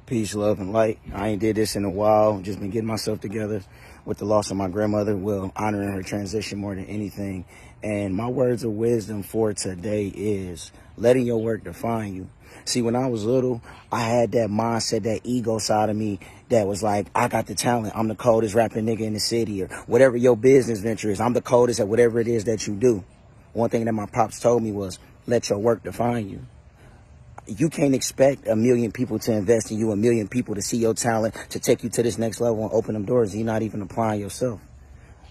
Peace, love, and light. I ain't did this in a while. Just been getting myself together with the loss of my grandmother. Well, honoring her transition more than anything. And my words of wisdom for today is letting your work define you. See, when I was little, I had that mindset, that ego side of me that was like, I got the talent. I'm the coldest rapping nigga in the city, or whatever your business venture is. I'm the coldest at whatever it is that you do. One thing that my pops told me was, let your work define you. You can't expect 1 million people to invest in you, 1 million people to see your talent, to take you to this next level and open them doors. You're not even applying yourself.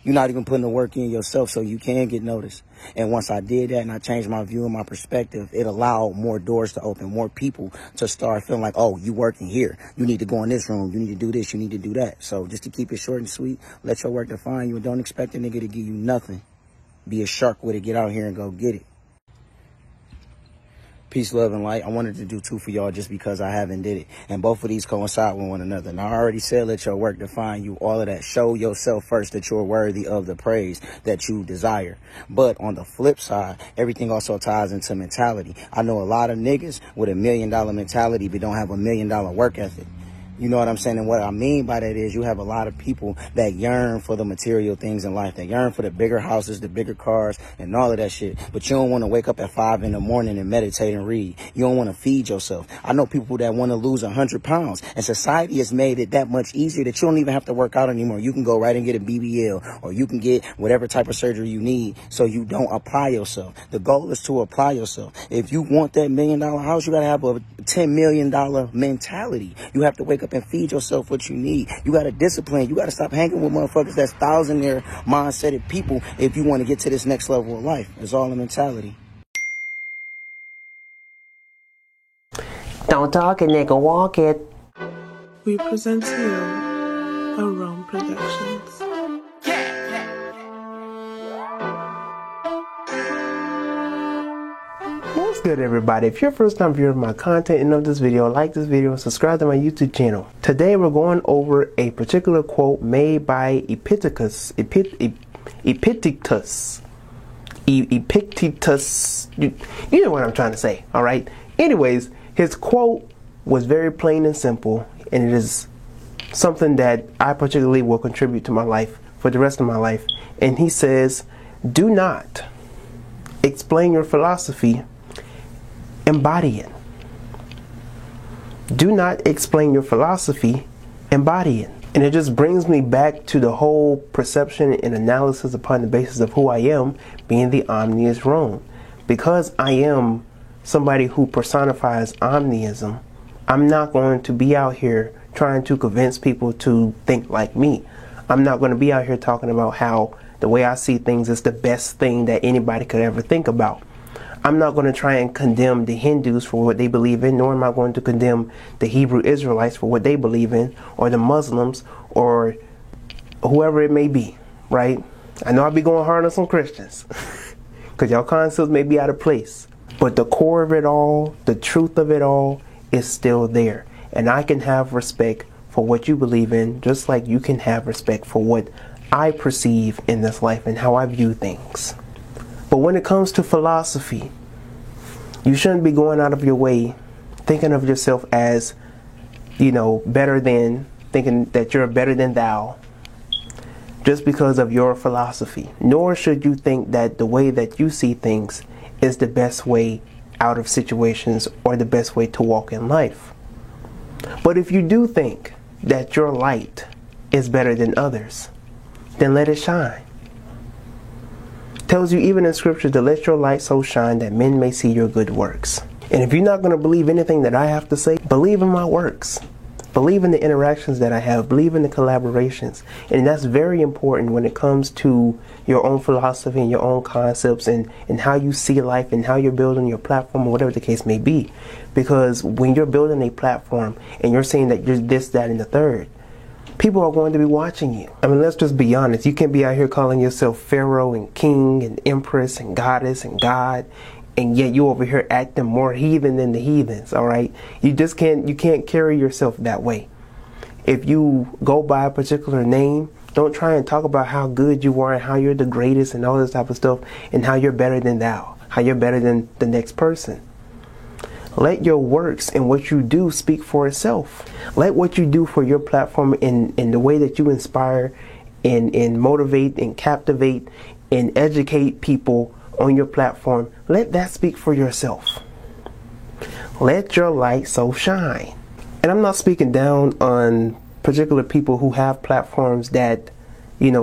You're not even putting the work in yourself so you can get noticed. And once I did that and I changed my view and my perspective, it allowed more doors to open, more people to start feeling like, oh, you working here. You need to go in this room. You need to do this. You need to do that. So just to keep it short and sweet, let your work define you and don't expect a nigga to give you nothing. Be a shark with it. Get out here and go get it. Peace, love, and light. I wanted to do two for y'all just because I haven't did it. And both of these coincide with one another. And I already said, let your work define you. All of that. Show yourself first that you're worthy of the praise that you desire. But on the flip side, everything also ties into mentality. I know a lot of niggas with $1 million mentality but don't have $1 million work ethic. You know what I'm saying? And what I mean by that is you have a lot of people that yearn for the material things in life. They yearn for the bigger houses, the bigger cars, and all of that shit. But you don't want to wake up at 5 in the morning and meditate and read. You don't want to feed yourself. I know people that want to lose 100 pounds. And society has made it that much easier that you don't even have to work out anymore. You can go right and get a BBL, or you can get whatever type of surgery you need so you don't apply yourself. The goal is to apply yourself. If you want that $1 million house, you got to have a $10 million mentality. You have to wake up and feed yourself what you need. You got to discipline. You got to stop hanging with motherfuckers that's thousandaire mindseted people if you want to get to this next level of life. It's all a mentality. Don't talk it, nigga, walk it. We present to you Arome Productions. What's good, everybody? If you're a first time viewer of my content and love this video, like this video and subscribe to my YouTube channel. Today we're going over a particular quote made by Epictetus. You know what I'm trying to say, all right? Anyways, his quote was very plain and simple, and it is something that I particularly will contribute to my life for the rest of my life. And he says, do not explain your philosophy, embody it. Do not explain your philosophy, embody it. And it just brings me back to the whole perception and analysis upon the basis of who I am, being the omnious Rome. Because I am somebody who personifies omniism, I'm not going to be out here trying to convince people to think like me. I'm not going to be out here talking about how the way I see things is the best thing that anybody could ever think about. I'm not going to try and condemn the Hindus for what they believe in, nor am I going to condemn the Hebrew Israelites for what they believe in, or the Muslims, or whoever it may be, right? I know I'll be going hard on some Christians, because y'all concepts may be out of place. But the core of it all, the truth of it all, is still there. And I can have respect for what you believe in, just like you can have respect for what I perceive in this life and how I view things. But when it comes to philosophy, you shouldn't be going out of your way thinking of yourself as, better than, thinking that you're better than thou, just because of your philosophy. Nor should you think that the way that you see things is the best way out of situations or the best way to walk in life. But if you do think that your light is better than others, then let it shine. Tells you even in scripture to let your light so shine that men may see your good works. And if you're not going to believe anything that I have to say, believe in my works. Believe in the interactions that I have. Believe in the collaborations. And that's very important when it comes to your own philosophy and your own concepts and how you see life and how you're building your platform or whatever the case may be. Because when you're building a platform and you're saying that you're this, that, and the third, people are going to be watching you. I mean, let's just be honest. You can't be out here calling yourself Pharaoh and King and Empress and Goddess and God, and yet you over here acting more heathen than the heathens, all right? You can't carry yourself that way. If you go by a particular name, don't try and talk about how good you are and how you're the greatest and all this type of stuff and how you're better than thou, how you're better than the next person. Let your works and what you do speak for itself. Let what you do for your platform in the way that you inspire and motivate and captivate and educate people on your platform. Let that speak for yourself. Let your light so shine. And I'm not speaking down on particular people who have platforms that,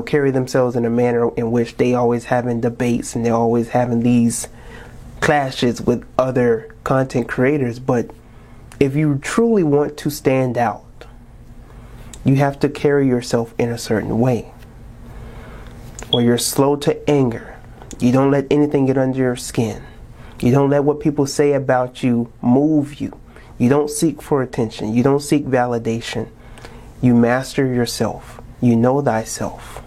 carry themselves in a manner in which they always having debates and they're always having these clashes with other content creators. But if you truly want to stand out, you have to carry yourself in a certain way, where you're slow to anger. You don't let anything get under your skin. You don't let what people say about you move you. You don't seek for attention. You don't seek validation. You master yourself. You know thyself.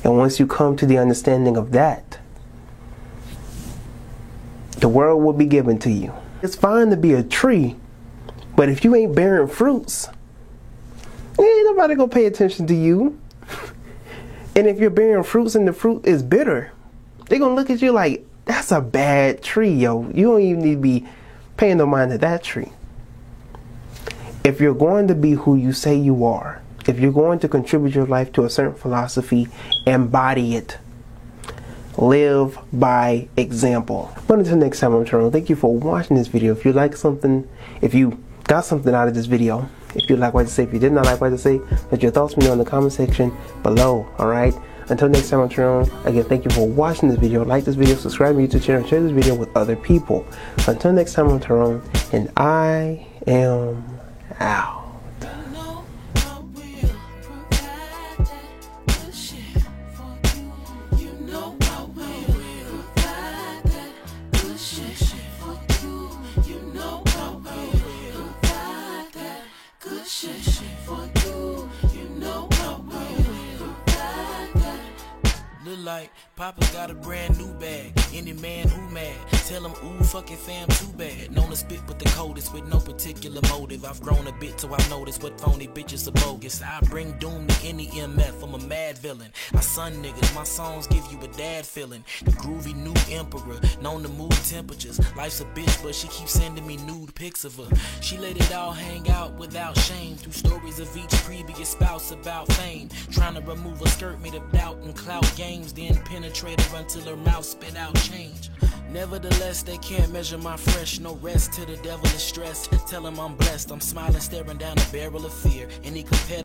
And once you come to the understanding of that, the world will be given to you. It's fine to be a tree, but if you ain't bearing fruits, ain't nobody gonna pay attention to you. And if you're bearing fruits and the fruit is bitter, they're gonna look at you like, that's a bad tree, yo. You don't even need to be paying no mind to that tree. If you're going to be who you say you are, if you're going to contribute your life to a certain philosophy, embody it. Live by example. But until next time, I'm Tyrone. Thank you for watching this video. If you like something, if you got something out of this video, if you like what to say, if you did not like what to say, let your thoughts be in the comment section below. Alright? Until next time, I'm Tyrone. Again, thank you for watching this video. Like this video, subscribe to my YouTube channel, and share this video with other people. Until next time, I'm Tyrone, and I am out. Like Papa got a brand new bag. Any man who mad, tell him ooh fucking fam too bad. Known to spit with the coldest with no particular motive. I've grown a bit so I've noticed what phony bitches are bogus. I bring doom to any MF, I'm a mad villain. I son niggas, my songs give you a dad feeling. The groovy new emperor, known to move temperatures. Life's a bitch but she keeps sending me nude pics of her. She let it all hang out without shame, through stories of each previous spouse about fame. Trying to remove a skirt made of doubt and clout games, then penetrate her until her mouth spit out change. Nevertheless, they can't measure my fresh. No rest till the devil is stressed. Tell him I'm blessed. I'm smiling, staring down a barrel of fear. Any competitor